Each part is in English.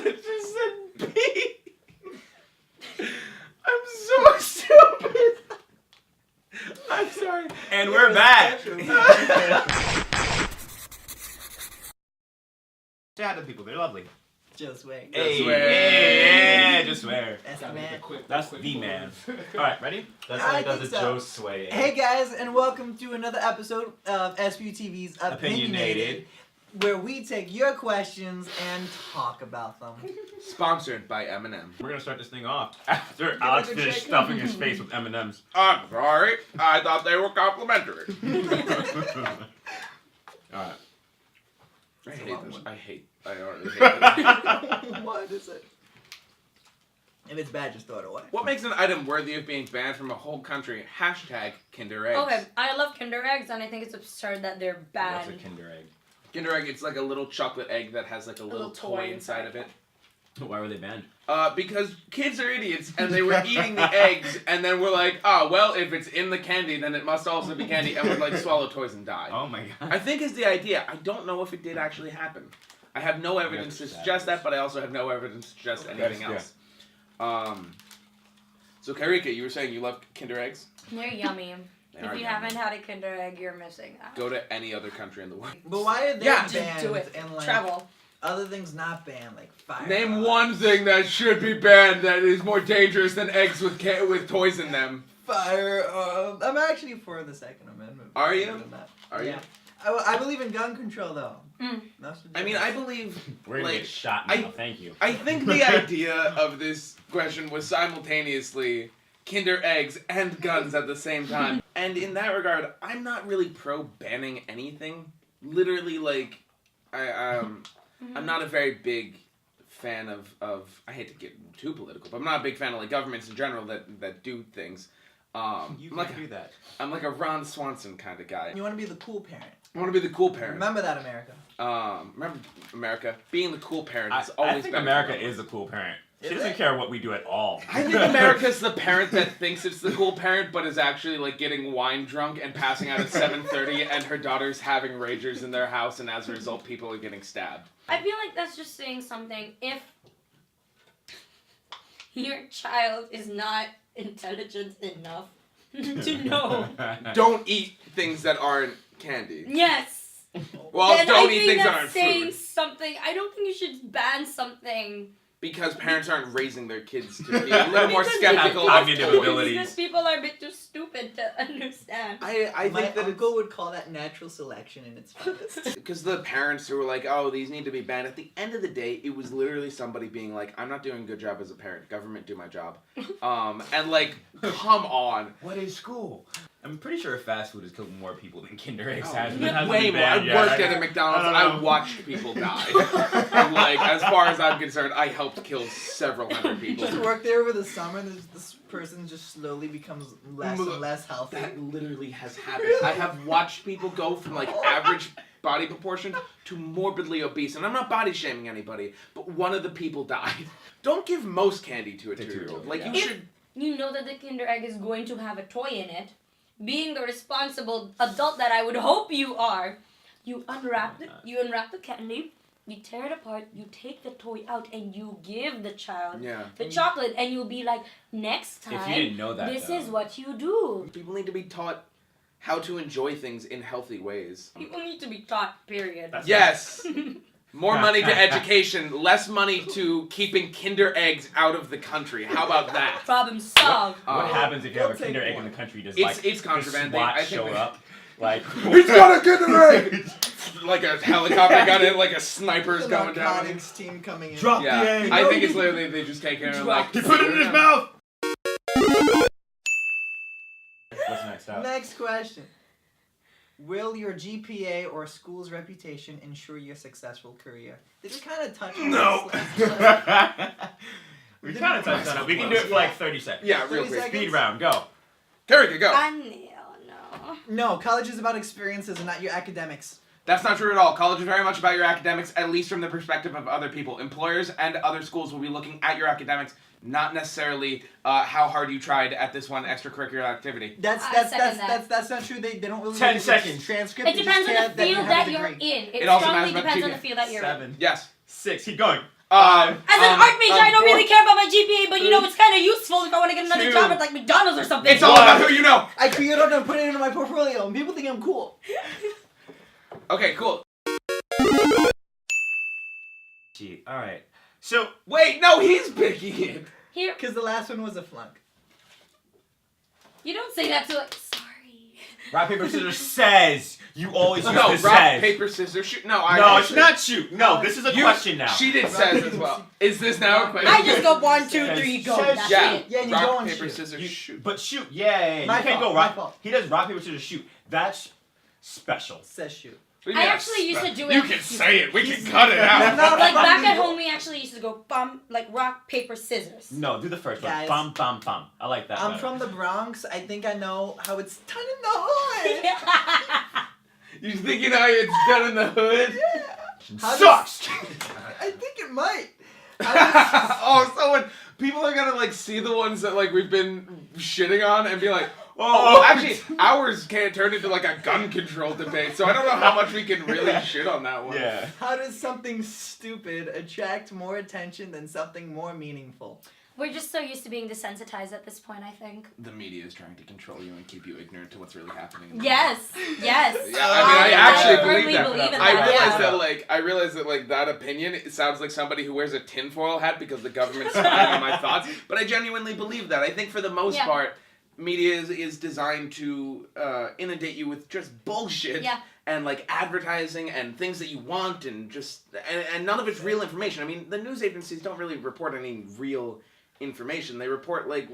that just said B. I'm so stupid. I'm sorry. And we're back. Say hi to people. They're lovely. Josue. Hey, yeah, just swear. That's the man. That's the man. All right, ready? That's how he I does think a so. Josue. Hey guys, and welcome to another episode of SBU-TV's Opinionated, where we take your questions and talk about them. Sponsored by M&M. We're gonna start this thing off after Alex finished stuffing his face with M&Ms. I'm sorry. I thought they were complimentary. All right. I hate this. I already hate it. What is it? If it's bad, just throw it away. What makes an item worthy of being banned from a whole country? Hashtag Kinder Eggs. Okay, I love Kinder Eggs, and I think it's absurd that they're What's a banned. Kinder Egg? Kinder Egg, it's like a little chocolate egg that has like a little toy inside of it. Why were they banned? Because kids are idiots, and they were eating the eggs, and then we're like, oh, well, if it's in the candy, then it must also be candy, and would like swallow toys and die. Oh my god. I think is the idea. I don't know if it did actually happen. I have no evidence to suggest that, but I also have no evidence to suggest anything else. So Karika, you were saying you love Kinder Eggs? They're yummy. They If are you yummy. haven't had a Kinder Egg, you're missing out. Go to any other country in the world. But why are they Yeah. Just banned do it. and like Travel. other things not banned, like Firearms? Name one thing that should be banned that is more dangerous than eggs with toys in them. Firearms. I'm actually for the Second Amendment. Are you? Are you? Yeah. I believe in gun control though. I mean, I believe. We're gonna like, get shot now. Thank you. I think the idea of this question was simultaneously Kinder Eggs and guns at the same time. And in that regard, I'm not really pro banning anything. Literally, like, I'm not a very big fan of. I hate to get too political, but I'm not a big fan of like governments in general that do things. You can't do that. I'm like a Ron Swanson kind of guy. You want to be the cool parent. I want to be the cool parent. Remember that, America. Remember America? Being the cool parent is I always think better. America is a cool parent. She Is doesn't it? care what we do at all. I think America's the parent that thinks it's the cool parent, but is actually like getting wine drunk and passing out at 7:30, and her daughter's having ragers in their house, and as a result, people are getting stabbed. I feel like that's just saying something. If your child is not intelligent enough to know. Don't eat things that aren't candy. Yes. Well, then don't I eat think things that that's aren't saying food. something. I don't think you should ban something. Because parents aren't raising their kids to be a little more Because skeptical of cognitive toys. abilities. Because people are a bit too stupid to understand. I My think that uncle would call that natural selection in its finest. because the parents who were like, oh, these need to be banned. At the end of the day, it was literally somebody being like, I'm not doing a good job as a parent. Government, do my job. And like, come on. What is school? I'm pretty sure fast food has killed more people than Kinder Eggs Oh, has. yeah, Hasn't way been more. I banned yet. worked at a McDonald's. I I don't know. watched people die. And like, as far as I'm concerned, I helped kill several hundred people. Just work there over the summer, and this person just slowly becomes less and less healthy. That literally has happened. I have watched people go from like average body proportion to morbidly obese. And I'm not body shaming anybody, but one of the people died. Don't give most candy to a 2-year-old. Like, you If should. you know that the Kinder Egg is going to have a toy in it, being the responsible adult that I would hope you are, you unwrap the candy, you tear it apart, you take the toy out, and you give the child the chocolate, and you'll be like, next time, If you didn't know that, this though. is what you do. People need to be taught how to enjoy things in healthy ways. People need to be taught, period. That's Yes! More money to education, less money to keeping Kinder Eggs out of the country. How about that? Problem solved. What happens if you have a We'll Kinder take Egg in one. the country? Does It's contraband. SWAT I think show they- up? Like, He's got a Kinder Egg! Like a helicopter got in, like a sniper's The going down. narcotics team coming in. Drop Yeah, the egg. I think it's literally they just take it and like... He put it in his mouth. What's next up? Next question. Will your GPA or school's reputation ensure your successful career? Did we kind of touch on No. this last time? We kind of touched on it. We can do it for like 30 seconds. Yeah, real 30 quick. seconds? Speed round, go. Karika, go. No. No, college is about experiences and not your academics. That's not true at all. College is very much about your academics, at least from the perspective of other people. Employers and other schools will be looking at your academics, not necessarily how hard you tried at this one extracurricular activity. That's not true. They don't really 10 look at your seconds. transcript. It They depends just on care the field you have that a you're degree. in. It It also strongly matters about depends on GPA. the field that you're in. 7, Yes. 6, keep going. As an art major, I don't really care about my GPA, but it's kind of useful if I want to get another 2. job at like McDonald's or something. It's all about who you know. I create it and put it into my portfolio, and people think I'm cool. Okay, cool. Gee, all right. So Wait, no, he's picking it. Here, Because the last one was a flunk. you don't say that to like. Sorry. rock paper scissors says you always use No, the rock, says. paper, scissors, shoot. No, No, it's not shoot. No, this is a You- question now. She did says as well. Is this now a question? I just go 1, 2, Says- 3, go. says That's Yeah. it. Yeah, and you go rock, on paper, shoot. scissors, shoot. But shoot, yeah. My You can't fault, go my rock. fault. He does rock paper scissors shoot. That's special. Says shoot. I actually used to do it. You can say it. We can cut it out. No, Like back at home, we actually used to go like rock, paper, scissors. No, do the first one. Guys. Bum bum bum. I like that. I'm better. from the Bronx. I think I know how it's done in the hood. You think you know how it's done in the hood? How Sucks. I think it might. Oh, someone. People are gonna like see the ones that like we've been shitting on and be like, oh, well, actually, ours can't turn into like a gun control debate. So I don't know how much we can really shit on that one. Yeah. How does something stupid attract more attention than something more meaningful? We're just so used to being desensitized at this point, I think. The media is trying to control you and keep you ignorant to what's really happening. In the Yes. Yes. Yeah, I mean, I actually firmly believe that. believe in I that, realize yeah. I realize that like that opinion it sounds like somebody who wears a tinfoil hat because the government's spying on my thoughts. But I genuinely believe that. I think for the most Yeah. part, media is designed to inundate you with just bullshit. Yeah. And like advertising and things that you want and and none of it's real information. I mean, the news agencies don't really report any real information. They report like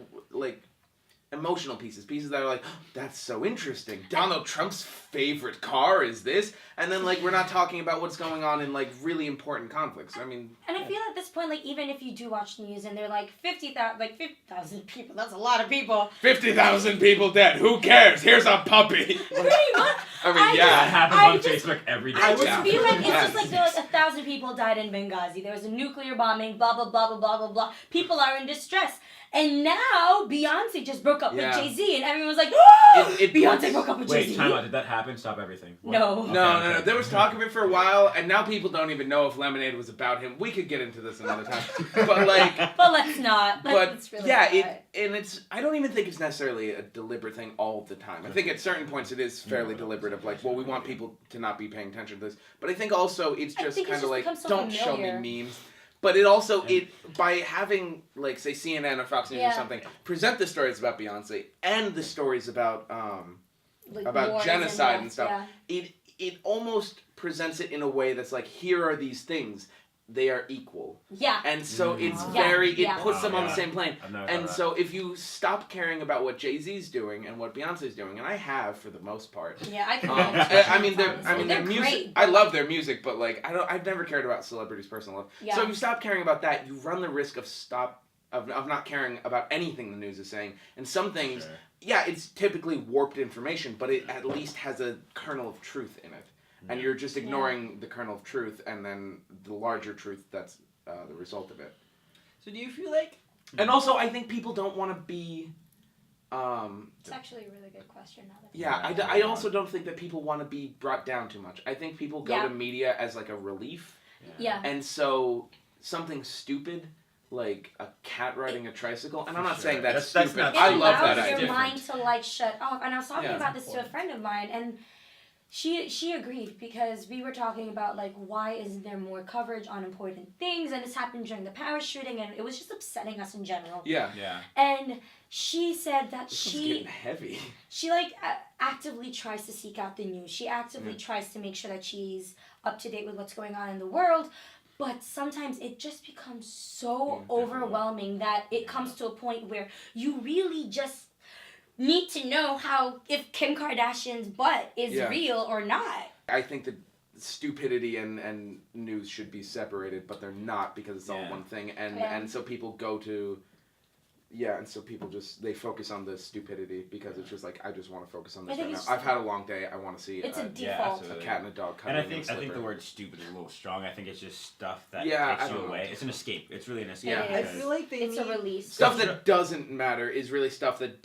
emotional pieces that are like, oh, that's so interesting. Donald Trump's favorite car is this, and then like we're not talking about what's going on in like really important conflicts. I mean, And I feel at this point, like even if you do watch news and they're like 50,000 people, that's a lot of people. 50,000 people dead. Who cares? Here's a puppy. Pretty much. I mean, I yeah. That happens I on just- Facebook every day. I just Yeah. feel like it's Yes. just like there was 1,000 people died in Benghazi. There was a nuclear bombing, blah blah blah blah blah blah blah. People are in distress. And now Beyonce just broke up Yeah. with Jay-Z and everyone was like, It Beyonce puts- broke up with Wait, Jay-Z. time out. Did that happen? Stop everything. What? No. Okay, No. okay. There was talk of it for a while, and now people don't even know if Lemonade was about him. We could get into this another time, but like. But let's not. But Let's really yeah, not. I don't even think it's necessarily a deliberate thing all the time. I think at certain points it is fairly deliberate of like, well, we want people to not be paying attention to this. But I think also it's I just think it's kind of just like, become so don't show familiar. me memes. But it also, by having, like, say, CNN or Fox News or Yeah. something, present the stories about Beyonce and the stories about Like wars genocide and stuff, Yeah. it almost presents it in a way that's like, here are these things. They are equal. Yeah. And so it's Yeah. it Yeah. puts them on the yeah. same plane. I've never And heard so if you stop caring about what Jay-Z's doing and what Beyonce's doing, and I have for the most part. Yeah, I can. I mean, their music. Great. I love their music, but like, I've never cared about celebrities' personal life. Yeah. So if you stop caring about that, you run the risk of not caring about anything the news is saying. And some things, Sure. yeah, it's typically warped information, but it at least has a kernel of truth in it. And you're just ignoring the kernel of truth, and then the larger truth that's the result of it. So do you feel like And also, I think people don't want to be. It's actually a really good question now that Yeah, I also don't think that people want to be brought down too much. I think people go Yeah. to media as like a relief, Yeah. and so something stupid like a cat riding a tricycle. And I'm not Sure. saying that's That's stupid. not I stupid. love allows that your idea. mind to like shut off. And I was talking Yeah. about this to a friend of mine, and she agreed because we were talking about like why isn't there more coverage on important things, and this happened during the Paris shooting, and it was just upsetting us in general. Yeah. Yeah. And she said that This one's getting heavy. she like actively tries to seek out the news. She actively tries to make sure that she's up to date with what's going on in the world. But sometimes it just becomes so overwhelming that it comes to a point where you really just need to know how if Kim Kardashian's butt is Yeah. real or not. I think that stupidity and news should be separated, but they're not because it's all Yeah. one thing. And Yeah. and so people go to Yeah, and so people they focus on the stupidity because it's just like, I just want to focus on I this think right now. it's I've had a long day. I want to see It's a a default. absolutely. cat and a dog And I cuddling in a think slipper. the word stupid is a little strong. I think it's just stuff that Yeah, takes I you don't know. away. It's an escape. It's really an escape. Yeah. I because- feel like they It's a need release. Stuff that doesn't matter is really stuff that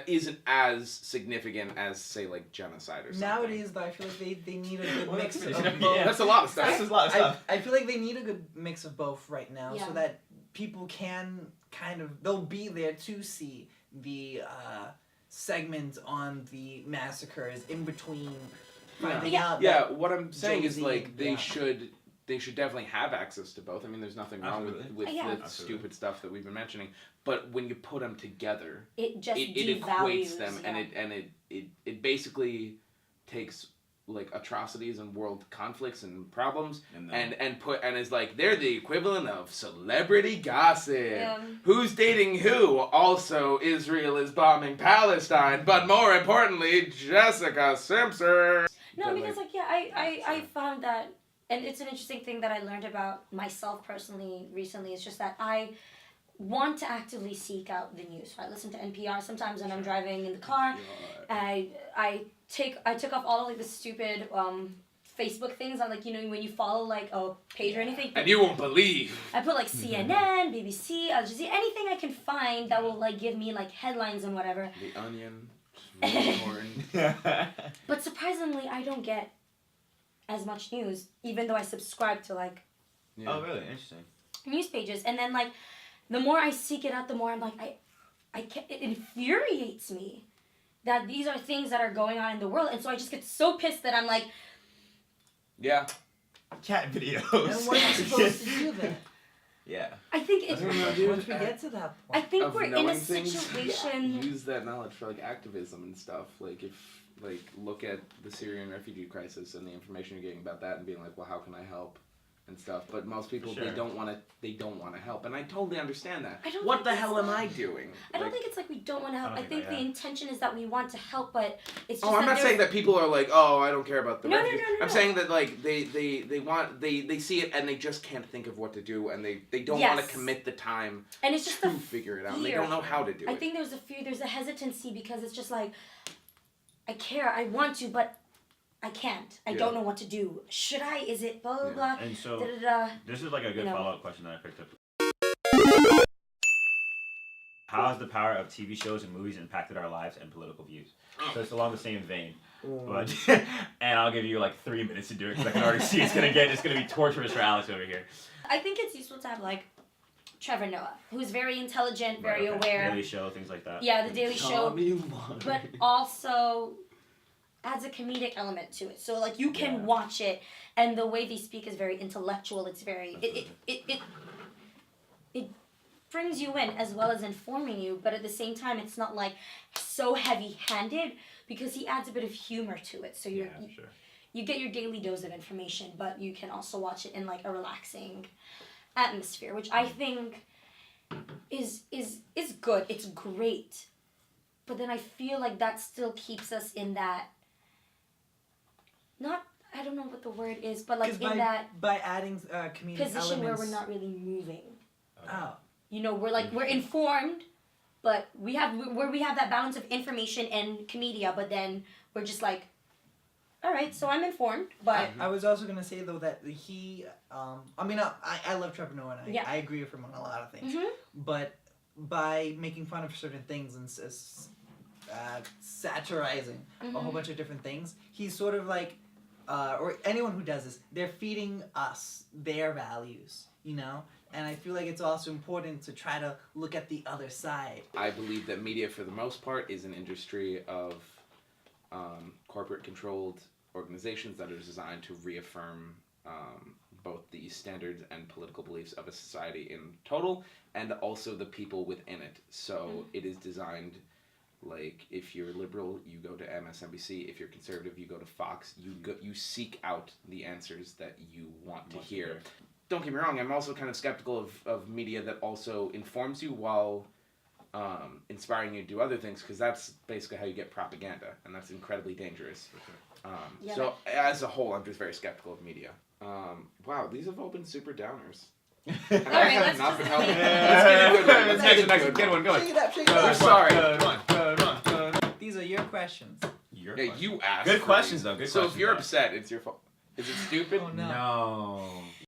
isn't as significant as, say, like genocide or something. nowadays. Though I feel like they need a good Well, mix that's of pretty- both. yeah. That's a lot of stuff. This is a lot of stuff. I feel like they need a good mix of both right now, Yeah. so that people can they'll be there to see the segment on the massacres in between finding out. Yeah, that what I'm saying is Jay-Z, like they yeah. should definitely have access to both. I mean, there's nothing wrong Absolutely. with Yeah. the Absolutely. stupid stuff that we've been mentioning, but when you put them together, It just it devalues equates them, yeah. and it basically takes like atrocities and world conflicts and problems And and is like, they're the equivalent of celebrity gossip. Yeah. Who's dating who? Also, Israel is bombing Palestine, but more importantly, Jessica Simpson. No, But, because like yeah, I found that, and it's an interesting thing that I learned about myself personally recently. It's just that I want to actively seek out the news. So I listen to NPR sometimes when I'm driving in the car. I took off all of like the stupid Facebook things on, like, you know, when you follow like a page or anything. And you won't believe. I put like CNN, BBC, Al Jazeera, anything I can find that will like give me like headlines and whatever. The Onion. Just really important. But surprisingly, I don't get as much news, even though I subscribe to like Yeah. Oh, really? Interesting. news pages. And then like the more I seek it out, the more I'm like I can't, it infuriates me that these are things that are going on in the world, and so I just get so pissed that I'm like, Yeah. Cat videos. And what are you supposed to do then? Yeah. I think I it's don't know, dude. Once we get to that I point. think Of we're in a knowing things, situation. use that knowledge for like activism and stuff. Like look at the Syrian refugee crisis and the information you're getting about that and being like, well, how can I help and stuff. But most people Sure. they don't want to help, and I totally understand that. I don't What think the it's hell am that. I doing? I don't Like, think it's like we don't want to help. I I don't think think the that, intention is that we want to help, but it's just Oh, I'm that not there's- saying that people are like, oh, I don't care about the No, no, refugees. no, no, I'm no. saying that like they see it and they just can't think of what to do, and they don't want Yes. to commit the time and it's just to the figure it out. And they fear. don't know how to do I it. think there's a hesitancy because it's just like, I care, I want to, but I can't. I Yeah. don't know what to do. Should I? Is it blah blah Yeah. blah? And so Da, da, da. this is like a good You know. follow-up question that I picked up. How has the power of TV shows and movies impacted our lives and political views? So it's along the same vein, but and I'll give you like 3 minutes to do it because I can already see it's gonna be torturous for Alex over here. I think it's useful to have like Trevor Noah, who's very intelligent, very Right, okay. aware. Daily Show, things like that. Yeah, the Daily Show, Tommy but also adds a comedic element to it. So like you can Yeah. watch it, and the way they speak is very intellectual. It's very it brings you in as well as informing you, but at the same time it's not like so heavy-handed because he adds a bit of humor to it. So Yeah, you sure. you get your daily dose of information, but you can also watch it in like a relaxing atmosphere, which I think is good. It's great. But then I feel like that still keeps us in that I don't know what the word is, but like 'Cause in that by adding comedic position where elements. we're not really moving. Oh. You know, we're informed, but we have that balance of information and comedia, but then we're just like, all right, so I'm informed, but I was also gonna say though that he, I mean, I love Trevor Noah, and Yeah. I agree with him on a lot of things. Mhm. But by making fun of certain things and satirizing a whole bunch of different things, he's sort of like, or anyone who does this, they're feeding us their values, you know. And I feel like it's also important to try to look at the other side. I believe that media, for the most part, is an industry of corporate-controlled organizations that are designed to reaffirm both the standards and political beliefs of a society in total, and also the people within it. So it is designed, like, if you're liberal, you go to MSNBC. If you're conservative, you go to Fox. You seek out the answers that you want to hear. Don't get me wrong, I'm also kind of skeptical of media that also informs you while inspiring you to do other things, because that's basically how you get propaganda, and that's incredibly dangerous. Yeah, So as a whole, I'm just very skeptical of media. Wow, these have all been super downers. And I right, have let's not just- been helping. Yeah. Let's get a good one. Let's Next, good one, Shake it up, shake it We're up. sorry. Good one. These are your questions. Your Yeah, question. you asked. Good for questions these. though. Good So questions. if you're though. upset, it's your fault. Is it stupid? Oh no. No.